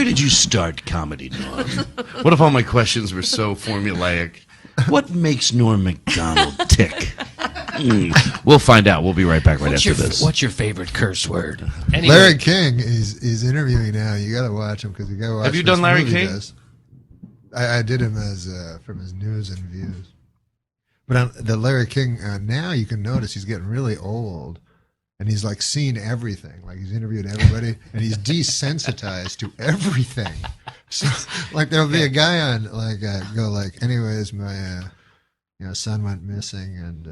did you start comedy, Norm? What if all my questions were so formulaic? What makes Norm Macdonald tick? We'll find out. We'll be right back after this. What's your favorite curse word? Anyway. Larry King is interviewing now. You got to watch him because you got to watch. Have you done Larry King? I did him as from his news and views. But on the Larry King now, you can notice he's getting really old, and he's like seen everything. Like he's interviewed everybody, and he's desensitized to everything. So like there'll be a guy on like go like, anyways, my son went missing and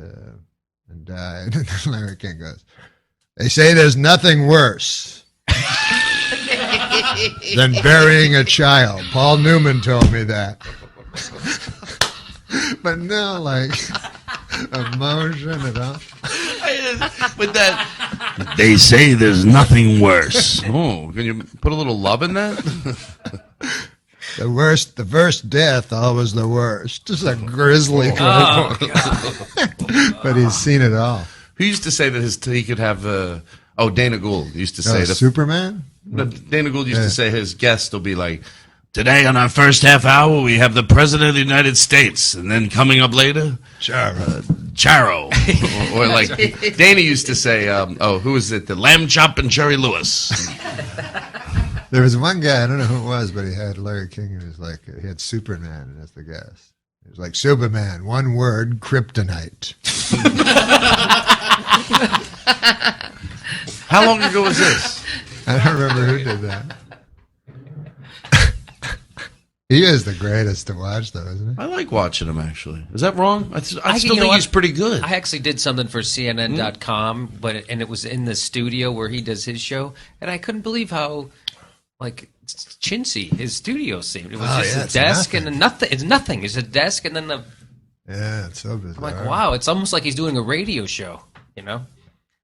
died. And Larry King goes, they say there's nothing worse than burying a child. Paul Newman told me that. But no, like, emotion at all. With that, they say there's nothing worse. Oh, can you put a little love in that? The first death, always the worst. Just a grisly Oh, but he's seen it all. Who used to say that he could have, Dana Gould used to say that. Superman? Dana Gould used to say his guest will be like, today on our first half hour, we have the President of the United States. And then coming up later, Charo. or like, Dana used to say, who is it? The Lamb Chop and Jerry Lewis. There was one guy, I don't know who it was, but he had Larry King. He was like, he had Superman as the guest. It was like, Superman, one word, kryptonite. How long ago was this? I don't remember who did that. He is the greatest to watch, though, isn't he? I like watching him, actually. Is that wrong? I still think he's pretty good. I actually did something for CNN.com, and it was in the studio where he does his show, and I couldn't believe how, like, chintzy his studio seemed. It was just a desk and nothing. It's nothing. It's a desk and then the... Yeah, it's so bizarre. I'm like, wow, it's almost like he's doing a radio show, you know?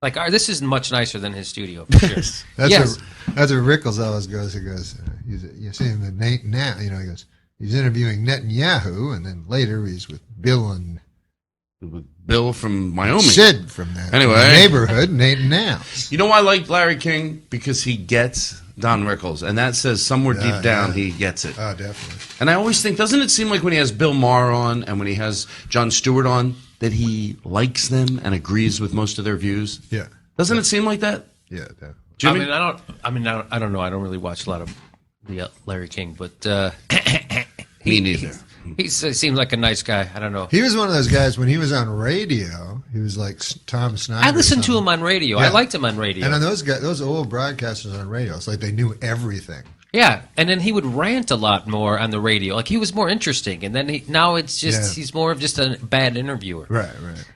Like, this is much nicer than his studio, for sure. That's where Rickles always goes. He goes, you see him now, he goes, he's interviewing Netanyahu, and then later he's with Bill from Wyoming. Sid from that neighborhood, Nate now. You know why I like Larry King? Because he gets Don Rickles, and that says somewhere deep down he gets it. Oh, definitely. And I always think, doesn't it seem like when he has Bill Maher on and when he has Jon Stewart on, that he likes them and agrees with most of their views? Yeah. Doesn't it seem like that? Yeah, definitely. Jimmy? I don't know. I don't really watch a lot of the Larry King, but me neither. He seems like a nice guy. I don't know. He was one of those guys when he was on radio. He was like Tom Snyder. I listened to him on radio. Yeah. I liked him on radio. And on those old broadcasters on radio, it's like they knew everything. Yeah, and then he would rant a lot more on the radio. Like, he was more interesting, and then now it's just he's more of just a bad interviewer. Right.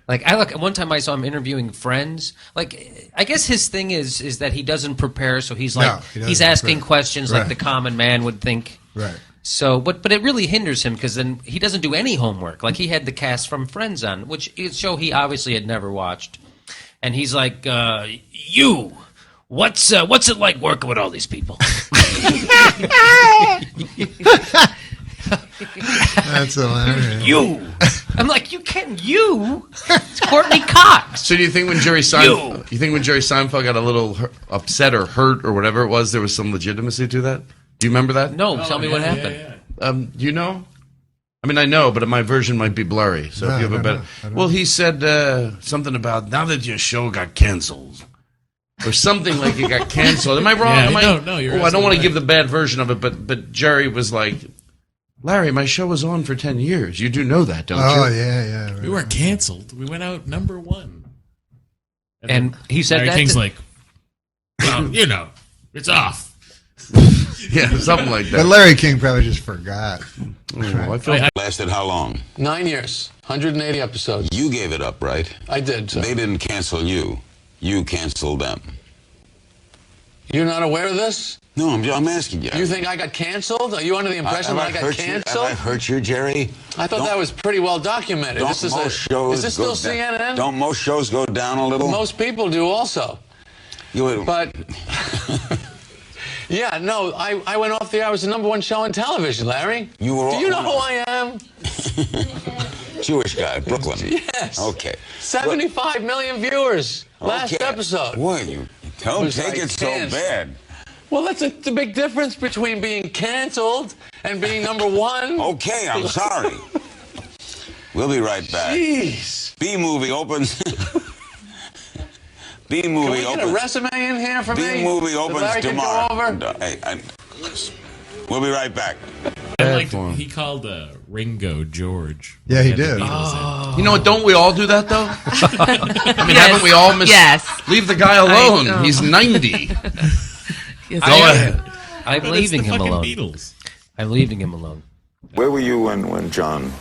Like, one time I saw him interviewing Friends. Like, I guess his thing is that he doesn't prepare, so he's like he's asking questions like the common man would think. Right. So, but it really hinders him because then he doesn't do any homework. Like, he had the cast from Friends on, which is a show he obviously had never watched, and he's like, "You, what's it like working with all these people?" That's hilarious. You, I'm like, you? It's Courtney Cox. So do you think when Jerry Seinfeld got a little upset or hurt or whatever it was, there was some legitimacy to that? Do you remember that? No, tell me what happened. Do you know? I mean, I know, but my version might be blurry. So if you have a better, well, he said something about now that your show got canceled, or something like it got canceled. Am I wrong? No, you're. I don't want to give the bad version of it, but Jerry was like, Larry, my show was on for 10 years. You do know that, don't you? Oh yeah. Right. We weren't canceled. We went out #1. And he said Larry that King's like, well, it's off. Yeah, something like that. But Larry King probably just forgot. I feel Lasted how long? 9 years, 180 episodes. You gave it up, right? I did. So. They didn't cancel you. You canceled them. You're not aware of this? No, I'm asking you. You think I got canceled? Are you under the impression that I got canceled? Have I hurt you, Jerry? I thought that was pretty well documented. Is this still CNN? Don't most shows go down a little? Most people do also. But... Yeah, no, I went off the air. I was the #1 show on television, Larry. Do you know who I am? Jewish guy, Brooklyn. Yes. Okay. 75 million viewers last episode. Boy, you don't take it so bad. Well, that's the big difference between being canceled and being number one. Okay, I'm sorry. We'll be right back. Jeez. B-movie opens. B-movie Can we get a resume in here for me? B-movie opens Larry can tomorrow. go over? We'll be right back. He called Ringo George. Yeah, he had the did. Beatles in. You know what? Don't we all do that though? I mean, haven't we all leave the guy alone? He's 90. Go ahead. I'm But it's leaving the him fucking alone. Beatles. I'm leaving him alone. Where were you when John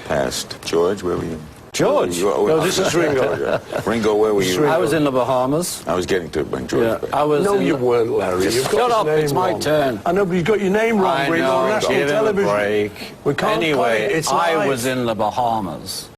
passed? George, where were you? George? No, this is Ringo. Ringo, where were you? I was in the Bahamas. I was getting to it when George passed. I was. No, you weren't, Larry. You've got Shut up, his name it's my wrong. turn. I know, but you got your name wrong, I Ringo, on know, national give him a television. break. We can't Anyway, play it. It's I live. was in the Bahamas.